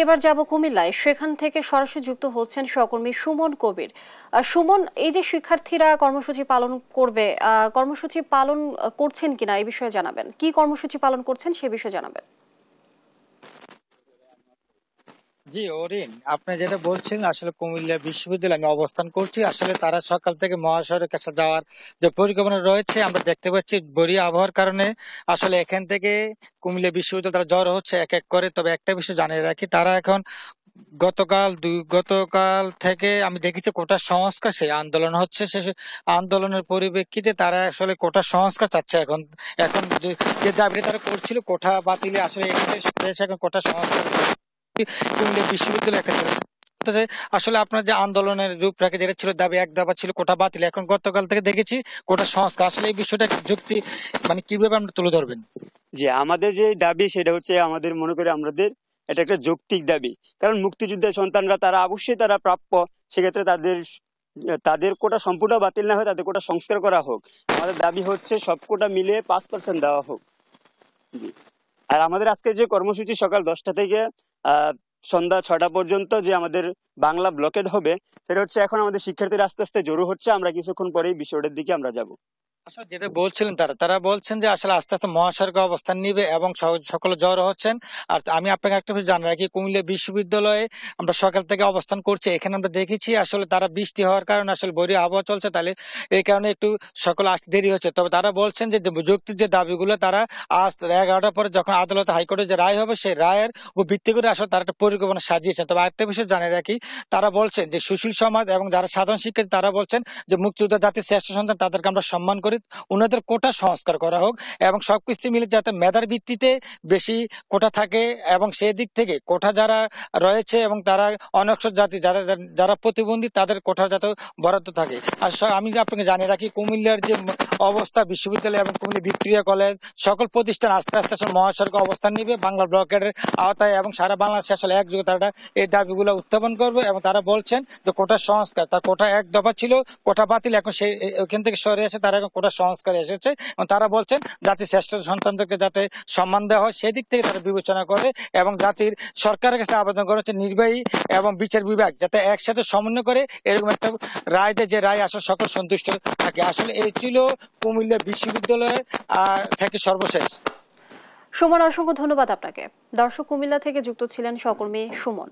এবার যাব কুমিল্লায়, সেখান থেকে সরাসরি যুক্ত হচ্ছেন সহকর্মী সুমন কবির। সুমন, এই যে শিক্ষার্থীরা কর্মসূচি পালন করবে, কর্মসূচি পালন করছেন কিনা এই বিষয়ে জানাবেন, কি কর্মসূচি পালন করছেন সে বিষয়ে জানাবেন। জি ওরিন, আপনি যেটা বলছেন আসলে কুমিল্লা বিশ্ববিদ্যালয়ে আমি অবস্থান করছি। আসলে তারা সকাল থেকে মহাশয়ের কাছে যাওয়ার যে পরিকল্পনা রয়েছে আমরা দেখতে পাচ্ছি বড়ি আবহাওয়ার কারণে আসলে এখান থেকে কুমিল্লা বিশ্ববিদ্যালয় তারা জ্বর হচ্ছে এক এক করে। তবে একটা বিষয় জানিয়ে রাখি, তারা এখন গতকাল থেকে আমি দেখেছি কোটা সংস্কার সেই আন্দোলন হচ্ছে। সে আন্দোলনের পরিপ্রেক্ষিতে তারা আসলে কোটা সংস্কার চাচ্ছে। এখন এখন যে দাবি তারা করছিল কোটা বাতিলে, আসলে এখানে এখন কোটা সংস্কার কুমিল্লা বিশ্ববিদ্যালয় একটা আসলে আপনার যে আন্দোলনের রূপরেখা যেটা ছিল, দাবি এক দফা ছিল কোটা বাতিল, এখন গতকাল থেকে দেখেছি কোটা সংস্কার। আসলে এই বিষয়টা যুক্তি মানে কিভাবে আমরা তুলে ধরবেন? যে আমাদের যে দাবি সেটা হচ্ছে আমাদের মনে করি আমাদের এটা একটা যৌক্তিক দাবি। কারণ মুক্তিযুদ্ধের সন্তানরা তারা অবশ্যই তারা প্রাপ্য। সেক্ষেত্রে তাদের তাদের কোটা সম্পূর্ণ বাতিল না হয়, তাদের কোটা সংস্কার করা হোক। আমাদের দাবি হচ্ছে সব কোটা মিলিয়ে 5% দেওয়া হোক। জি। আর আমাদের আজকে যে কর্মসূচি সকাল 10টা থেকে আহ সন্ধ্যা 6টা পর্যন্ত যে আমাদের বাংলা ব্লকেড হবে, সেটা হচ্ছে এখন আমাদের শিক্ষার্থীরা আস্তে আস্তে জড়ো হচ্ছে। আমরা কিছুক্ষণ পরেই বিশ্বরোডের দিকে আমরা যাব। আসলে যেটা বলছিলেন তারা বলছেন যে আসলে আস্তে আস্তে মহাসড়কে অবস্থান নিবে এবং সকলে জড়ো হচ্ছেন। আর আমি আপনাকে একটা বিষয় জানাই রাখি, কুমিল্লা বিশ্ববিদ্যালয়ে আমরা সকাল থেকে অবস্থান করছি। এখানে আমরা দেখেছি আসলে তারা বৃষ্টি হওয়ার কারণে আসলে বৈরী আবহাওয়া চলছে, তাহলে এই কারণে একটু সকল আসতে দেরি হচ্ছে। তবে তারা বলছেন যে যুক্তির যে দাবিগুলো তারা আজ 11টার পরে যখন আদালত হাইকোর্টের যে রায় হবে সেই রায়ের উপর ভিত্তি করে আসলে তারা একটা পরিকল্পনা সাজিয়েছেন। তবে আরেকটা বিষয় জানিয়ে রাখি, তারা বলছেন যে সুশীল সমাজ এবং যারা সাধারণ শিক্ষার্থী তারা বলছেন যে মুক্তিযোদ্ধা জাতির শ্রেষ্ঠ সন্তান, তাদেরকে আমরা সম্মান করি, ওনাদের কোটা সংস্কার করা হোক এবং সবকিছু মিলে যাতে মেধার ভিত্তিতে বেশি কোটা থাকে এবং সেই দিক থেকে কোটা যারা রয়েছে এবং তারা অনগ্রসর জাতি যারা যারা প্রতিবন্ধী তাদের কোটা যাতে বরাদ্দ থাকে। আর আমি আপনাকে জানিয়ে রাখি, কুমিল্লার যে অবস্থা, বিশ্ববিদ্যালয় এবং কুমিল্লা ভিক্টোরিয়া কলেজ সকল প্রতিষ্ঠান আস্তে আস্তে আসলে মহাসড়কে অবস্থান নিবে বাংলা ব্লকের আওতায় এবং সারা বাংলাদেশে আসলে একযোগে তারা এই দাবিগুলো উত্থাপন করবে। এবং তারা বলছেন যে কোটা সংস্কার, তার কোটা এক দফা ছিল কোটা বাতিল, এখন সেই ওখান থেকে সরে এসে তারা এখন কোটা সংস্কারে এসেছে এবং তারা বলছেন জাতির শ্রেষ্ঠ সন্তানদেরকে যাতে সম্মান দেওয়া হয় সেদিক থেকে তারা বিবেচনা করে এবং জাতির সরকারের কাছে আবেদন করেছে নির্বাহী এবং বিচার বিভাগ যাতে একসাথে সমন্বয় করে এরকম একটা রায় দেয়, যে রায় আসলে সকল সন্তুষ্ট থাকে। আসলে এই ছিল কুমিল্লা বিশ্ববিদ্যালয়ের থেকে সর্বশেষ। সুমন, অসংখ্য ধন্যবাদ আপনাকে। দর্শক, কুমিল্লা থেকে যুক্ত ছিলেন সহকর্মী সুমন।